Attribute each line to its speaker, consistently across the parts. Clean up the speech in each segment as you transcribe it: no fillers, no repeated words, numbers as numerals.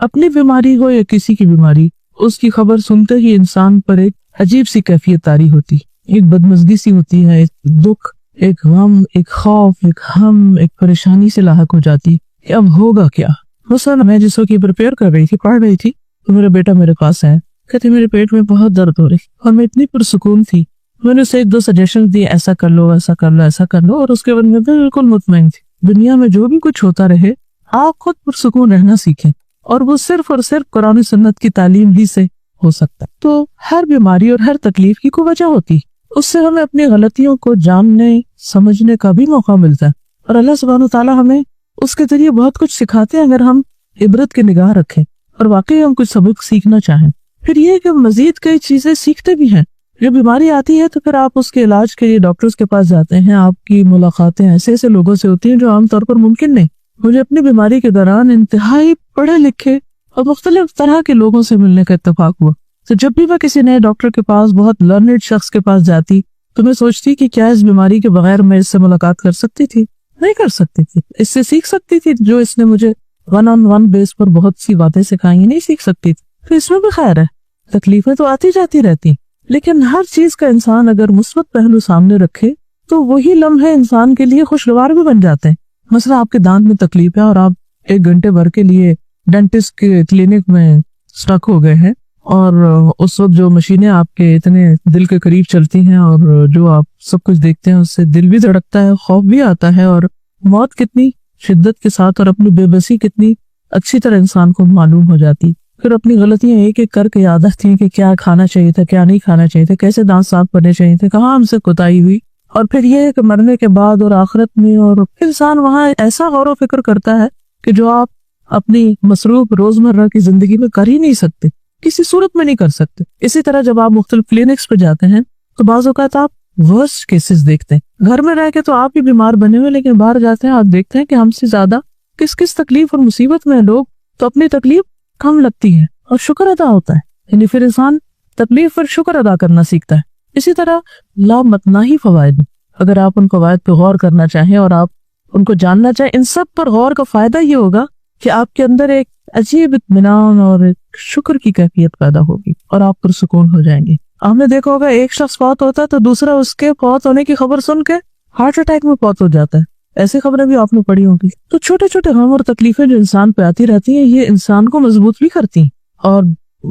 Speaker 1: اپنی بیماری ہو یا کسی کی بیماری، اس کی خبر سنتے ہی انسان پر ایک عجیب سی کیفیت طاری ہوتی، ایک بدمزگی سی ہوتی ہے، ایک دکھ، ایک غم، ایک خوف، ایک ہم، ایک پریشانی سے لاحق ہو جاتی کہ اب ہوگا کیا۔ مثلا میں جس وقت پریپیئر کر رہی تھی، پڑھ رہی تھی، تو میرا بیٹا میرے پاس آیا، کہتے میرے پیٹ میں بہت درد ہو رہی، اور میں اتنی پرسکون تھی، میں نے اسے 1-2 سجیشن دیے، ایسا کر لو، ایسا کر لو، ایسا کر لو، اور اس کے بعد میں بالکل مطمئن تھی دنیا میں جو بھی کچھ ہوتا رہے آپ خود پرسکون رہنا سیکھیں، اور وہ صرف اور صرف قرآن و سنت کی تعلیم ہی سے ہو سکتا ہے۔ تو ہر بیماری اور ہر تکلیف کی کوئی وجہ ہوتی، اس سے ہمیں اپنی غلطیوں کو جاننے سمجھنے کا بھی موقع ملتا ہے، اور اللہ سبحانہ تعالیٰ ہمیں اس کے ذریعے بہت کچھ سکھاتے ہیں اگر ہم عبرت کی نگاہ رکھیں اور واقعی ہم کچھ سبق سیکھنا چاہیں۔ پھر یہ کہ مزید کئی چیزیں سیکھتے بھی ہیں۔ جب بیماری آتی ہے تو پھر آپ اس کے علاج کے لیے ڈاکٹرز کے پاس جاتے ہیں، آپ کی ملاقاتیں ایسے ایسے لوگوں سے ہوتی ہیں جو عام طور پر ممکن نہیں۔ مجھے اپنی بیماری کے دوران انتہائی پڑھے لکھے اور مختلف طرح کے لوگوں سے ملنے کا اتفاق ہوا، تو جب بھی میں کسی نئے ڈاکٹر کے پاس، بہت لرنڈ شخص کے پاس جاتی، تو میں سوچتی کہ کیا اس بیماری کے بغیر میں اس سے ملاقات کر سکتی تھی؟ نہیں کر سکتی تھی۔ اس سے سیکھ سکتی تھی جو اس نے مجھے 1-on-1 بیس پر بہت سی باتیں سکھائی ہیں، نہیں سیکھ سکتی تھی۔ تو اس میں بھی خیر ہے، تکلیفیں تو آتی جاتی رہتی، لیکن ہر چیز کا انسان اگر مثبت پہلو سامنے رکھے تو وہی لمحے انسان کے لیے خوشگوار بھی بن جاتے ہیں۔ مثلا آپ کے دانت میں تکلیف ہے اور آپ 1 گھنٹے بھر کے لیے ڈینٹسٹ کے کلینک میں سٹک ہو گئے ہیں، اور اس وقت جو مشینیں آپ کے اتنے دل کے قریب چلتی ہیں اور جو آپ سب کچھ دیکھتے ہیں، اس سے دل بھی دھڑکتا ہے، خوف بھی آتا ہے، اور موت کتنی شدت کے ساتھ اور اپنی بے بسی کتنی اچھی طرح انسان کو معلوم ہو جاتی۔ پھر اپنی غلطیاں ایک ایک کر کے یاد آتی ہیں کہ کیا کھانا چاہیے تھا، کیا نہیں کھانا چاہیے تھا، کیسے دانت صاف کرنے چاہیے تھے، کہاں ہم سے کوتاہی ہوئی۔ اور پھر یہ ہے کہ مرنے کے بعد اور آخرت میں، اور انسان وہاں ایسا غور و فکر کرتا ہے کہ جو آپ اپنی مصروف روزمرہ کی زندگی میں کر ہی نہیں سکتے، کسی صورت میں نہیں کر سکتے۔ اسی طرح جب آپ مختلف کلینکس پہ جاتے ہیں تو بعض اوقات آپ ورسٹ کیسز دیکھتے ہیں۔ گھر میں رہ کے تو آپ بھی بیمار بنے ہوئے، لیکن باہر جاتے ہیں آپ دیکھتے ہیں کہ ہم سے زیادہ کس تکلیف اور مصیبت میں لوگ، تو اپنی تکلیف کم لگتی ہے اور شکر ادا ہوتا ہے، یعنی پھر انسان تکلیف پر شکر ادا کرنا سیکھتا ہے۔ اسی طرح لامتناہی فوائد، اگر آپ ان فوائد پہ غور کرنا چاہیں اور آپ ان کو جاننا چاہیں، ان سب پر غور کا فائدہ یہ ہوگا کہ آپ کے اندر ایک عجیب اطمینان اور ایک شکر کی کیفیت پیدا ہوگی اور آپ پرسکون ہو جائیں گے۔ آپ نے دیکھا ہوگا ایک شخص فوت ہوتا ہے تو دوسرا اس کے فوت ہونے کی خبر سن کے ہارٹ اٹیک میں فوت ہو جاتا ہے، ایسی خبریں بھی آپ نے پڑھی ہوگی۔ تو چھوٹے چھوٹے غم اور تکلیفیں جو انسان پہ آتی رہتی ہیں، یہ انسان کو مضبوط بھی کرتی ہیں اور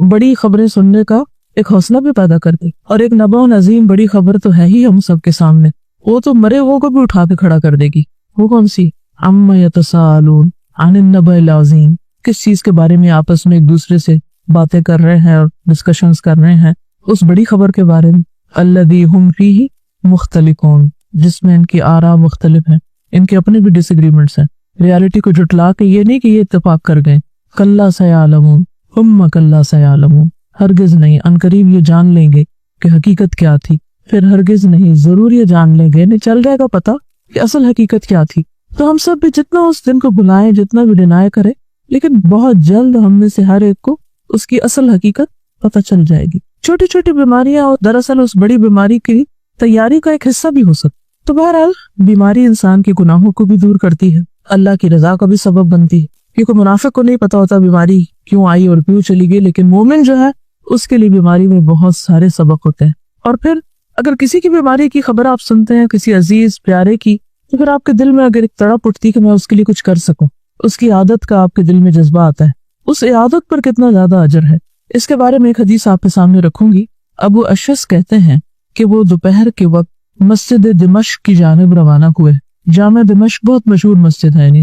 Speaker 1: بڑی خبریں سننے کا ایک حوصلہ بھی پیدا کرتی۔ اور ایک نبأ عظیم بڑی خبر تو ہے ہی ہم سب کے سامنے، وہ تو مرے وہ کو بھی اٹھا کے کھڑا کر دے گی۔ وہ کون سی؟ عما یتساءلون عن النبأ العظیم، کس چیز کے بارے میں آپس میں ایک دوسرے سے باتیں کر رہے ہیں اور ڈسکشنز کر رہے ہیں؟ اس بڑی خبر کے بارے میں، الذی ہم فیہ مختلفون، جس میں ان کی آراء مختلف ہیں، ان کے اپنے بھی ڈس ایگریمنٹس ہیں۔ ریالٹی کو جھٹلا کے یہ نہیں کہ یہ اتفاق کر گئے، کلا سیعلمون ثم کلا سیعلمون، ہرگز نہیں، عنقریب یہ جان لیں گے کہ حقیقت کیا تھی، پھر ہرگز نہیں، ضرور یہ جان لیں گے، نہیں چل جائے گا پتہ کہ اصل حقیقت کیا تھی۔ تو ہم سب بھی جتنا اس دن کو بلائیں، جتنا بھی ڈینائی کرے، لیکن بہت جلد ہم میں سے ہر ایک کو اس کی اصل حقیقت پتہ چل جائے گی۔ چھوٹی چھوٹی بیماریاں اور دراصل اس بڑی بیماری کی تیاری کا ایک حصہ بھی ہو سکتا۔ تو بہرحال بیماری انسان کے گناہوں کو بھی دور کرتی ہے، اللہ کی رضا کا بھی سبب بنتی ہے، کیونکہ منافق کو نہیں پتا ہوتا بیماری کیوں آئی اور کیوں چلی گئی، لیکن مومن جو ہے اس کے لیے بیماری میں بہت سارے سبق ہوتے ہیں۔ اور پھر اگر کسی کی بیماری کی خبر آپ سنتے ہیں، کسی عزیز پیارے کی، تو پھر آپ کے دل میں اگر ایک تڑپ اٹھتی کہ میں اس کے لیے کچھ کر سکوں، اس کی عادت کا آپ کے دل میں جذبہ آتا ہے، اس عادت پر کتنا زیادہ اجر ہے۔ اس کے بارے میں ایک حدیث آپ کے سامنے رکھوں گی۔ ابو اشعث کہتے ہیں کہ وہ دوپہر کے وقت مسجد دمشق کی جانب روانہ ہوئے۔ جامع دمشق بہت مشہور مسجد ہے، یعنی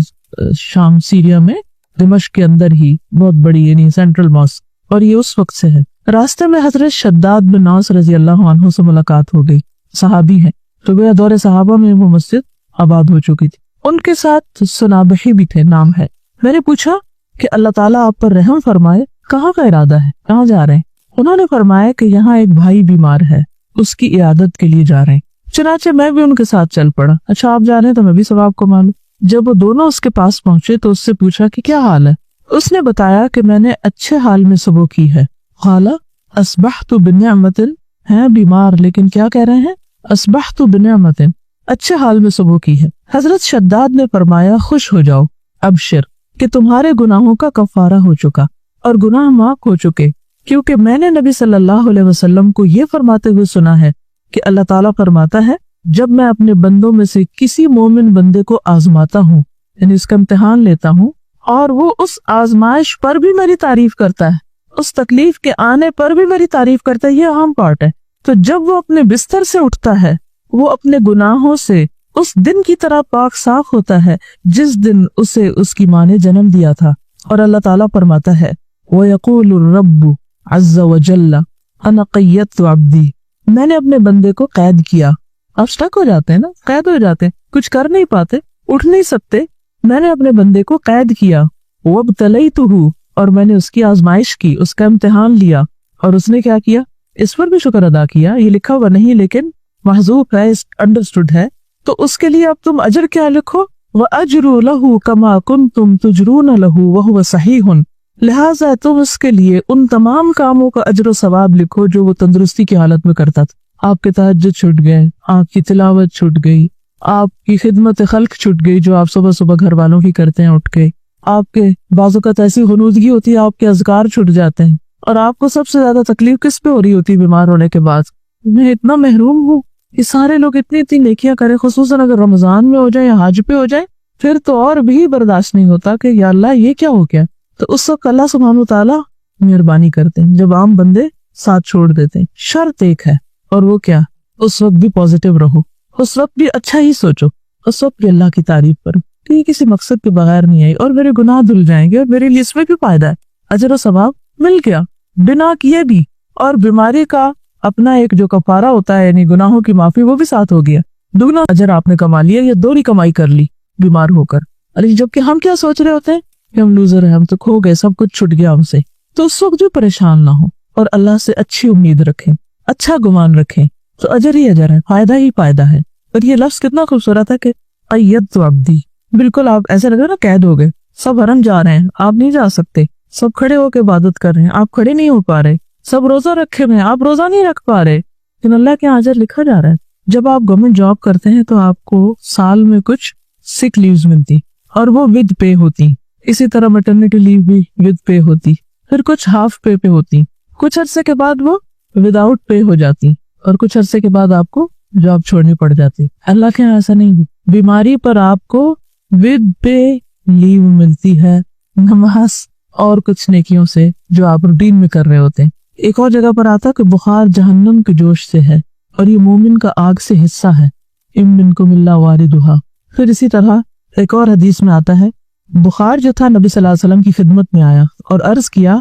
Speaker 1: شام سیریا میں دمشق کے اندر ہی بہت بڑی، یعنی سینٹرل ماسک، اور یہ اس وقت سے ہے۔ راستے میں حضرت شداد بن اوس رضی اللہ عنہ سے ملاقات ہو گئی، صحابی ہیں، تو گویا دور صحابہ میں وہ مسجد آباد ہو چکی تھی۔ ان کے ساتھ سنابحی بھی تھے، نام ہے۔ میں نے پوچھا کہ اللہ تعالیٰ آپ پر رحم فرمائے، کہاں کا ارادہ ہے، کہاں جا رہے ہیں؟ انہوں نے فرمایا کہ یہاں ایک بھائی بیمار ہے، اس کی عیادت کے لیے جا رہے ہیں۔ چنانچہ میں بھی ان کے ساتھ چل پڑا۔ اچھا آپ جا رہے ہیں تو میں بھی ثواب کو مانوں۔ جب وہ دونوں اس کے پاس پہنچے تو اس سے پوچھا کہ کیا حال ہے؟ اس نے بتایا کہ میں نے اچھے حال میں صبح کی ہے۔ قال اصبحت بنعمت، ہیں بیمار لیکن کیا کہہ رہے ہیں؟ اصبحت بنعمت، اچھے حال میں صبح کی ہے۔ حضرت شداد نے فرمایا خوش ہو جاؤ، ابشر، کہ تمہارے گناہوں کا کفارہ ہو چکا۔ اور گناہ معاف ہو چکے، کیونکہ میں نے نبی صلی اللہ علیہ وسلم کو یہ فرماتے ہوئے سنا ہے کہ اللہ تعالیٰ فرماتا ہے جب میں اپنے بندوں میں سے کسی مومن بندے کو آزماتا ہوں، یعنی اس کا امتحان لیتا ہوں، اور وہ اس آزمائش پر بھی میری تعریف کرتا ہے، اس تکلیف کے آنے پر بھی میری تعریف کرتا ہے، یہ عام پارٹ ہے، تو جب وہ اپنے بستر سے اٹھتا ہے وہ اپنے گناہوں سے اس دن کی طرح پاک صاف ہوتا ہے جس دن اسے اس کی ماں نے جنم دیا تھا۔ اور اللہ تعالیٰ فرماتا ہے وَيَقُولُ الرَّبُّ عَزَّ وَجَلَّ أَنَا قَيَّدتُ عَبْدِي، میں نے اپنے بندے کو قید کیا۔ آپ سٹک ہو جاتے ہیں نا، قید ہو جاتے ہیں، کچھ کر نہیں پاتے، اٹھ نہیں سکتے، میں نے اپنے بندے کو قید کیا۔ وَابْتَلَيْتُهُ، اور میں نے اس کی آزمائش کی، اس کا امتحان لیا، اور اس نے کیا کیا؟ اس پر بھی شکر ادا کیا۔ یہ لکھا ہوا نہیں لیکن محذوف ہے، انڈرسٹوڈ ہے، تو اس کے لیے اب تم اجر کیا لکھو؟ وَأَجْرُ لَهُ كَمَا كُنْتُمْ تُجْرُونَ لَهُ وَهُوَ صَحِيحٌ، لہٰذا تم اس کے لیے ان تمام کاموں کا اجر و ثواب لکھو جو وہ تندرستی کی حالت میں کرتا تھا۔ آپ کے تہجد چھوٹ گئے، آپ کی تلاوت چھوٹ گئی، آپ کی خدمت خلق چھوٹ گئی جو آپ صبح صبح گھر والوں کی کرتے ہیں اٹھ کے، آپ کے بعض اوقات ایسی غنودگی ہوتی ہے آپ کے اذکار چھوٹ جاتے ہیں، اور آپ کو سب سے زیادہ تکلیف کس پہ ہو رہی ہوتی ہے بیمار ہونے کے بعد؟ میں اتنا محروم ہوں کہ سارے لوگ اتنی نیکیاں کریں، خصوصاً اگر رمضان میں ہو جائے یا حج پہ ہو جائے، پھر تو اور بھی برداشت نہیں ہوتا کہ یا اللہ یہ کیا ہو گیا۔ تو اس وقت اللہ سبحانہ وتعالیٰ مہربانی کرتے ہیں جب عام بندے ساتھ چھوڑ دیتے ہیں۔ شرط ایک ہے، اور وہ کیا؟ اس وقت بھی پازیٹیو رہو، اس وقت بھی اچھا ہی سوچو، اس وقت بھی اللہ کی تعریف کرو کہ یہ کسی مقصد کے بغیر نہیں آئی اور میرے گناہ دھل جائیں گے اور میرے لیے اس میں بھی فائدہ ہے، اجر و ثواب مل گیا بنا کیے بھی، اور بیماری کا اپنا ایک جو کفارہ ہوتا ہے یعنی گناہوں کی معافی وہ بھی ساتھ ہو گیا، دگنا اجر آپ نے کما لیا یا دوہری کمائی کر لی بیمار ہو کر۔ ارے جبکہ ہم کیا سوچ رہے ہوتے ہیں کہ ہم لوزر ہیں، ہم تو کھو گئے، سب کچھ چھٹ گیا ہم سے، تو اس وقت بھی پریشان نہ ہو اور اللہ سے اچھی امید رکھیں، اچھا گمان رکھیں، تو اجر ہی اجر ہے، فائدہ ہی فائدہ ہے۔ اور یہ لفظ کتنا خوبصورت ہے کہ قیدت عبدی، بالکل آپ ایسے لگے نا قید ہو گئے، سب حرم جا رہے ہیں آپ نہیں جا سکتے، سب کھڑے ہو کے عبادت کر رہے ہیں آپ کھڑے نہیں ہو پا رہے، سب روزہ رکھے ہوئے ہیں آپ روزہ نہیں رکھ پا رہے، لیکن اللہ کے اجر لکھا جا رہا ہے۔ جب آپ گورنمنٹ جاب کرتے ہیں تو آپ کو سال میں کچھ سک لیوز ملتی اور وہ ود پے ہوتی، اسی طرح میٹرنٹی لیو بھی ود پے ہوتی، پھر کچھ ہاف پے پہ ہوتی، کچھ عرصے کے بعد وہ وداؤٹ پے ہو جاتی، اور کچھ عرصے کے بعد آپ کو جاب چھوڑنی پڑ جاتی۔ اللہ کے یہاں ایسا نہیں، بیماری پر آپ کو ود پے لیو ملتی ہے، نماز اور کچھ نیکیوں سے جو آپ روٹین میں کر رہے ہوتے ہیں۔ ایک اور جگہ پر آتا کہ بخار جہنم کے جوش سے ہے اور یہ مومن کا آگ سے حصہ ہے، ام منکم الا واردھا۔ پھر اسی طرح ایک اور حدیث میں آتا ہے بخار جو تھا نبی صلی اللہ علیہ وسلم کی خدمت میں آیا اور عرض کیا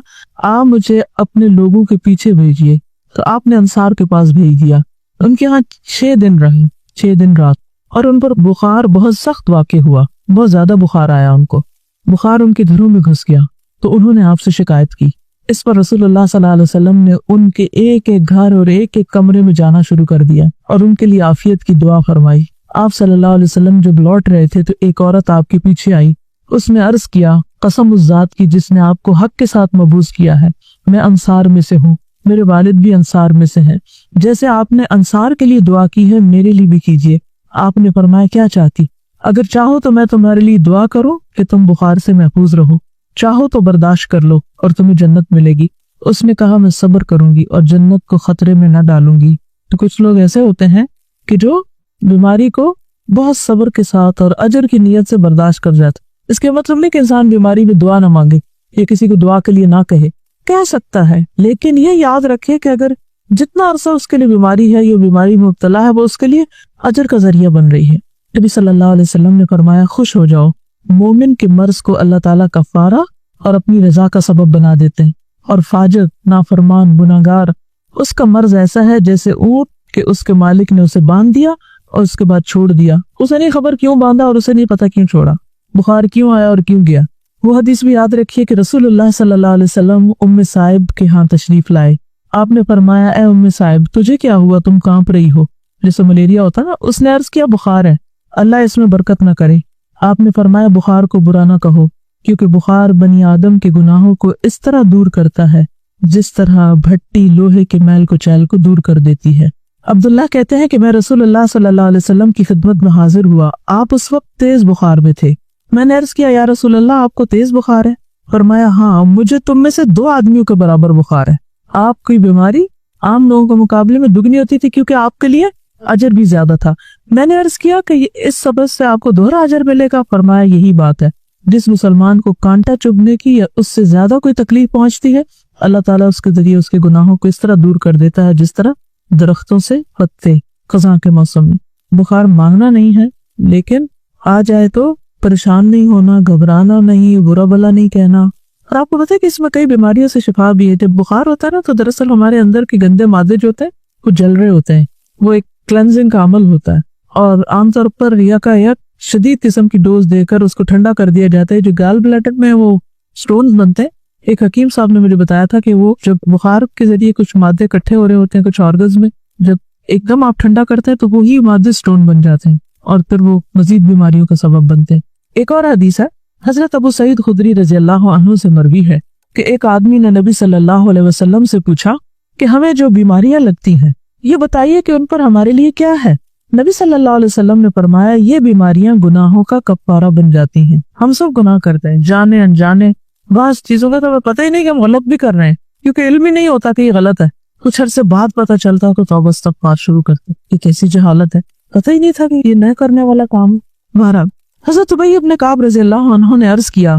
Speaker 1: آپ مجھے اپنے لوگوں کے پیچھے بھیجیے، تو آپ نے انصار کے پاس بھیج دیا، ان کے ہاں 6 دن رہے، 6 دن رات، اور ان پر بخار بہت سخت واقع ہوا، بہت زیادہ بخار آیا، ان کو بخار ان کے گھروں میں گھس گیا، تو انہوں نے آپ سے شکایت کی۔ اس پر رسول اللہ صلی اللہ علیہ وسلم نے ان کے ایک ایک گھر اور ایک ایک کمرے میں جانا شروع کر دیا اور ان کے لیے عافیت کی دعا فرمائی۔ آپ صلی اللہ علیہ وسلم جب لوٹ رہے تھے تو ایک عورت آپ کے پیچھے آئی، اس نے عرض کیا قسم اس ذات کی جس نے آپ کو حق کے ساتھ مبعوث کیا ہے، میں انصار میں سے ہوں، میرے والد بھی انصار میں سے ہیں، جیسے آپ نے انصار کے لیے دعا کی ہے میرے لیے بھی کیجیے۔ آپ نے فرمایا کیا چاہتی؟ اگر چاہو تو میں تمہارے لیے دعا کروں کہ تم بخار سے محفوظ رہو، چاہو تو برداشت کر لو اور تمہیں جنت ملے گی۔ اس نے کہا میں صبر کروں گی اور جنت کو خطرے میں نہ ڈالوں گی۔ تو کچھ لوگ ایسے ہوتے ہیں کہ جو بیماری کو بہت صبر کے ساتھ اور اجر کی نیت سے برداشت کر جاتے، اس کے مطلب نہیں کہ انسان بیماری میں دعا نہ مانگے یا کسی کو دعا کے لیے نہ کہہ سکتا ہے، لیکن یہ یاد رکھے کہ اگر جتنا عرصہ اس کے لیے بیماری ہے، یہ بیماری میں مبتلا ہے، وہ اس کے لیے اجر کا ذریعہ بن رہی ہے۔ نبی صلی اللہ علیہ وسلم نے فرمایا خوش ہو جاؤ، مومن کے مرض کو اللہ تعالیٰ کفارہ اور اپنی رضا کا سبب بنا دیتے ہیں، اور فاجر نافرمان گناہگار اس کا مرض ایسا ہے جیسے اونٹ کہ اس کے مالک نے اسے باندھ دیا اور اس کے بعد چھوڑ دیا، اسے نہیں خبر کیوں باندھا اور اسے نہیں پتا کیوں چھوڑا، بخار کیوں آیا اور کیوں گیا۔ وہ حدیث بھی یاد رکھیے کہ رسول اللہ صلی اللہ علیہ وسلم ام صائب کے ہاں تشریف لائے، آپ نے فرمایا اے ام صائب تجھے کیا ہوا، تم کانپ رہی ہو، جیسے ملیریا ہوتا نا۔ اس نے عرض کیا بخار ہے، اللہ اس میں برکت نہ کرے۔ آپ نے فرمایا بخار کو برا نہ کہو، کیونکہ بخار بنی آدم کے گناہوں کو اس طرح دور کرتا ہے جس طرح بھٹی لوہے کے میل کو چیل کو دور کر دیتی ہے۔ عبداللہ کہتے ہیں کہ میں رسول اللہ صلی اللہ علیہ وسلم کی خدمت میں حاضر ہوا، آپ اس وقت تیز بخار میں تھے، میں نے عرض کیا یا رسول اللہ آپ کو تیز بخار ہے؟ فرمایا ہاں مجھے تم میں سے 2 آدمیوں کے برابر بخار ہے. آپ کی بیماری عام لوگوں کے مقابلے میں دگنی ہوتی تھی کیونکہ آپ کے لیے اجر بھی زیادہ تھا. میں نے عرض کیا کہ اس سبب سے آپ کو 2 اجر ملے گا. فرمایا یہی بات ہے. جس مسلمان کو کانٹا چبھنے کی یا اس سے زیادہ کوئی تکلیف پہنچتی ہے اللہ تعالیٰ اس کے ذریعے اس کے گناہوں کو اس طرح دور کر دیتا ہے جس طرح درختوں سے پتے خزاں کے موسم میں. بخار مانگنا نہیں ہے لیکن آ جائے تو پریشان نہیں ہونا, گھبرانا نہیں, برا بلا نہیں کہنا. اور آپ کو پتہ ہے کہ اس میں کئی بیماریوں سے شفا بھی ہے. جب بخار ہوتا ہے نا تو دراصل ہمارے اندر کے گندے مادے جو ہوتے ہیں وہ جل رہے ہوتے ہیں. وہ ایک کلینزنگ کا عمل ہوتا ہے اور عام طور پر یک شدید قسم کی ڈوز دے کر اس کو ٹھنڈا کر دیا جاتا ہے. جو گال بلیڈر میں وہ سٹونز بنتے ہیں, ایک حکیم صاحب نے مجھے بتایا تھا کہ وہ جب بخار کے ذریعے کچھ مادے اکٹھے ہو رہے ہوتے ہیں کچھ آرگنز میں, جب ایک دم آپ ٹھنڈا کرتے ہیں تو وہی مادے سٹون بن جاتے ہیں اور پھر وہ مزید بیماریوں کا سبب بنتے ہیں. ایک اور حدیث ہے حضرت ابو سعید خدری رضی اللہ عنہ سے مروی ہے کہ ایک آدمی نے نبی صلی اللہ علیہ وسلم سے پوچھا کہ ہمیں جو بیماریاں لگتی ہیں یہ بتائیے کہ ان پر ہمارے لیے کیا ہے. نبی صلی اللہ علیہ وسلم نے فرمایا یہ بیماریاں گناہوں کا کفارہ بن جاتی ہیں. ہم سب گناہ کرتے ہیں جانے انجانے, بعض چیزوں کا تو ہمیں پتہ ہی نہیں کہ ہم غلط بھی کر رہے ہیں کیونکہ علم ہی نہیں ہوتا کہ یہ غلط ہے. کچھ عرصے بعد پتہ چلتا ہے تو توبہ استغفار شروع کرتے. یہ کیسی جہالت ہے, پتہ ہی نہیں تھا کہ یہ نہ کرنے والا کام. بہرحال حضرت ابی بن کعب رضی اللہ عنہ نے عرض کیا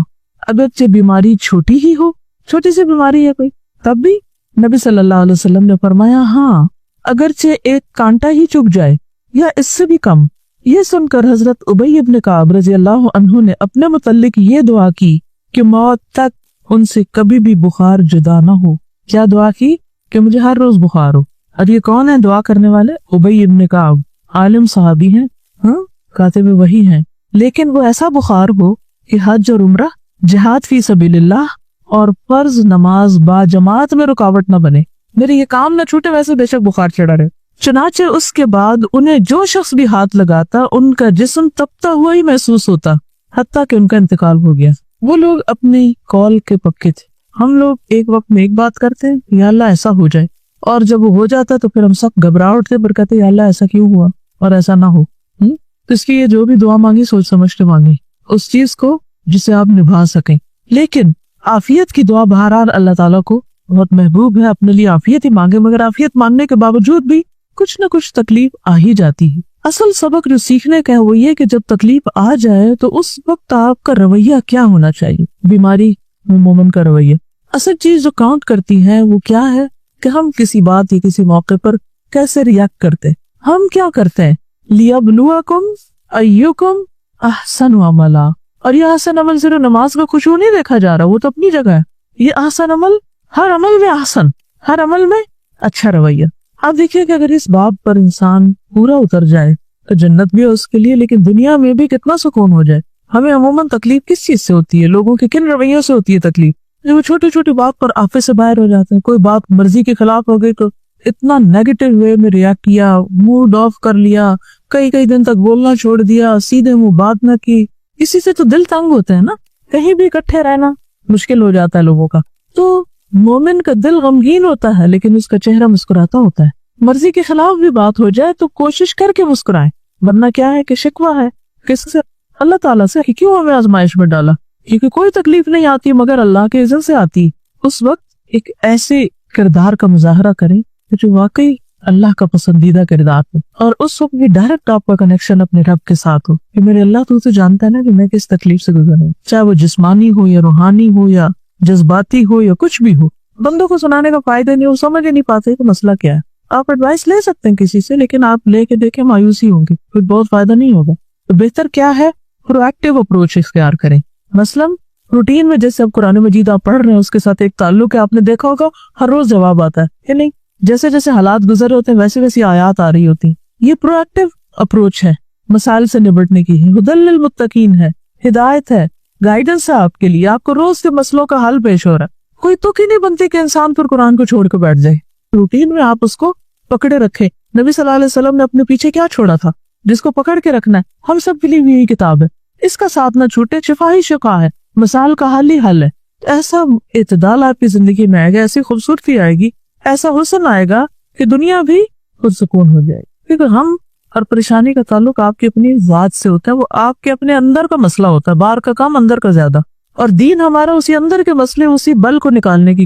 Speaker 1: اگرچہ بیماری چھوٹی ہی ہو, چھوٹی سی بیماری ہے کوئی, تب بھی نبی صلی اللہ علیہ وسلم نے فرمایا ہاں اگرچہ ایک کانٹا ہی چبھ جائے یا اس سے بھی کم. یہ سن کر حضرت ابی بن کعب رضی اللہ عنہ نے اپنے متعلق یہ دعا کی کہ موت تک ان سے کبھی بھی بخار جدا نہ ہو. کیا دعا کی؟ کہ مجھے ہر روز بخار ہو. اور یہ کون ہے دعا کرنے والے؟ ابی بن کعب, عالم صحابی ہیں, ہاں کاتب وحی ہیں, لیکن وہ ایسا بخار ہو کہ حج اور عمرہ, جہاد فی سبیل اللہ اور فرض نماز با جماعت میں رکاوٹ نہ بنے. میرے یہ کام نہ چھوٹے, ویسے بے شک بخار چڑھا رہے. چنانچہ اس کے بعد انہیں جو شخص بھی ہاتھ لگاتا ان کا جسم تپتا ہوا ہی محسوس ہوتا حتیٰ کہ ان کا انتقال ہو گیا. وہ لوگ اپنی قول کے پکے تھے. ہم لوگ ایک وقت میں ایک بات کرتے ہیں یا اللہ ایسا ہو جائے, اور جب وہ ہو جاتا تو پھر ہم سب گھبرا اٹھتے پر کہتے یا اللہ ایسا کیوں ہوا اور ایسا نہ ہو. تو اس لیے جو بھی دعا مانگی سوچ سمجھ کے مانگی اس چیز کو جسے آپ نبھا سکیں. لیکن عافیت کی دعا بہرحال اللہ تعالیٰ کو بہت محبوب ہے. اپنے لیے عافیت ہی مانگے, مگر عافیت مانگنے کے باوجود بھی کچھ نہ کچھ تکلیف آ ہی جاتی ہے. اصل سبق جو سیکھنے کا ہے وہ یہ کہ جب تکلیف آ جائے تو اس وقت آپ کا رویہ کیا ہونا چاہیے. بیماری مومن کا رویہ, اصل چیز جو کاؤنٹ کرتی ہے وہ کیا ہے کہ ہم کسی بات یا کسی موقع پر کیسے ریاکٹ کرتے. ہم کیا کرتے ہیں, لیبلوکم ایکم احسن عملا. اور یہ احسن عمل صرف نماز کا خشوع نہیں دیکھا جا رہا, وہ تو اپنی جگہ ہے. یہ احسن عمل ہر عمل میں احسن, ہر عمل میں اچھا رویہ. آپ دیکھیے کہ اگر اس باب پر انسان پورا اتر جائے تو جنت بھی ہے اس کے لیے, لیکن دنیا میں بھی کتنا سکون ہو جائے. ہمیں عموماً تکلیف کس چیز سے ہوتی ہے, لوگوں کے کن رویوں سے ہوتی ہے تکلیف. جب وہ چھوٹی چھوٹی بات پر آفے سے باہر ہو جاتے ہیں, کوئی بات مرضی کے خلاف ہو گئی تو اتنا نیگیٹو وے میں ریاکٹ کیا, موڈ آف کر لیا, کئی دن تک بولنا چھوڑ دیا, سیدھے منہ بات نہ کی. اسی سے تو دل تنگ ہوتے ہیں نا, کہیں بھی اکٹھے رہنا مشکل ہو جاتا ہے لوگوں کا. تو مومن کا دل غمگین ہوتا ہے لیکن اس کا چہرہ مسکراتا ہوتا ہے. مرضی کے خلاف بھی بات ہو جائے تو کوشش کر کے مسکرائیں, ورنہ کیا ہے کہ شکوہ ہے کس سے؟ اللہ تعالیٰ سے کہ کیوں ہمیں آزمائش میں ڈالا, کیونکہ کوئی تکلیف نہیں آتی مگر اللہ کے اذن سے آتی. اس وقت ایک ایسے کردار کا مظاہرہ کریں جو واقعی اللہ کا پسندیدہ کردار ہو, اور اس وقت بھی ڈائریکٹ آپ کا کنیکشن اپنے رب کے ساتھ ہو کہ میرے اللہ تو جانتا ہے نا کہ میں کس تکلیف سے گزر رہا ہوں, چاہے وہ جسمانی ہو یا روحانی ہو یا جذباتی ہو یا کچھ بھی ہو. بندوں کو سنانے کا فائدہ نہیں, وہ سمجھ ہی نہیں پاتے کہ مسئلہ کیا ہے. آپ ایڈوائس لے سکتے ہیں کسی سے, لیکن آپ لے کے دیکھیں مایوسی ہوں گی, پھر بہت فائدہ نہیں ہوگا. تو بہتر کیا ہے, پرو ایکٹیو اپروچ اختیار کریں. مثلاً روٹین میں جیسے اب قرآن مجید آپ پڑھ رہے ہیں اس کے ساتھ ایک تعلق ہے, آپ نے دیکھا ہوگا ہر روز جواب آتا ہے کہ نہیں, جیسے جیسے حالات گزر ہوتے ہیں ویسے ویسی آیات آ رہی ہوتی. یہ پرو ایکٹیو اپروچ ہے, مسائل سے نبٹنے کی ہے, ہدی للمتقین ہے, ہدایت ہے, گائیڈنس ہے آپ کے لیے. آپ کو روز کے مسئلوں کا حل پیش ہو رہا ہے. کوئی تک ہی نہیں بنتی کہ انسان پھر قرآن کو چھوڑ کے بیٹھ جائے. روٹین میں آپ اس کو پکڑے رکھے. نبی صلی اللہ علیہ وسلم نے اپنے پیچھے کیا چھوڑا تھا جس کو پکڑ کے رکھنا ہے. ہم سب کے لیے بھی یہی کتاب ہے, اس کا ساتھ نہ چھوٹے. شفا ہی شفا ہے, مسائل کا حل ہی حل ہے. ایسا اعتدال آپ کی زندگی میں آئے گا, ایسی خوبصورتی آئے گی, ایسا حسن آئے گا کہ دنیا بھی خود سکون ہو جائے گی. کیونکہ ہم اور پریشانی کا تعلق آپ کی اپنی ذات سے ہوتا ہے, وہ آپ کے اپنے اندر کا مسئلہ ہوتا ہے, باہر کا کام اندر کا زیادہ. اور دین ہمارا اسی اندر کے مسئلے، اسی بل کو نکالنے کی